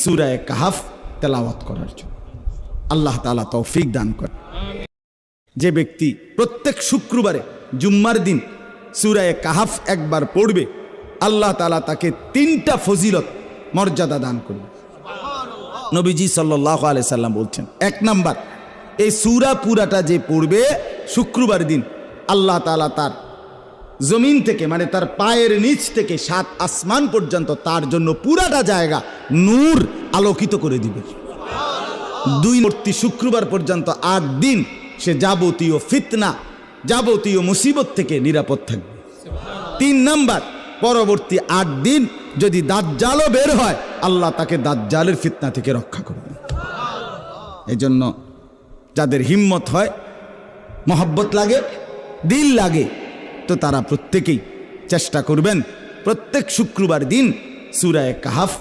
সূরা কাহাফ তেলাওয়াত করার জন্য। আল্লাহ তাআলা তৌফিক দান করেন। যে ব্যক্তি প্রত্যেক শুক্রবারে জুম্মার দিন সূরা কাহাফ একবার পড়বে, আল্লাহ তাআলা তাকে 3টা ফজিলত মর্যাদা দান করবে। নবীজি সাল্লাল্লাহু আলাইহি সাল্লাম বলছেন, 1 নাম্বার, এই সূরা পুরাটা যে পড়বে শুক্রবার দিন, আল্লাহ তাআলা তার জমিন থেকে মানে তার পায়ের নিচ থেকে 7 আসমান পর্যন্ত তার জন্য পুরাটা জায়গা নূর আলোকিত করে দিবে। 2 প্রতি শুক্রবার পর্যন্ত 8 দিন সে যাবতীয় ফিতনা, যাবতীয় মুসিবত থেকে নিরাপদ থাকবে। 3 নাম্বার, পরবর্তী 8 দিন যদি দাজ্জালও বের হয়, আল্লাহ তাকে দাজ্জালের ফিতনা থেকে রক্ষা করবে। এই জন্য যাদের হিম্মত হয়, মহব্বত লাগে, দিল লাগে, তো তারা প্রত্যেকেই চেষ্টা করবেন প্রত্যেক শুক্রবার দিন সূরা কাহাফ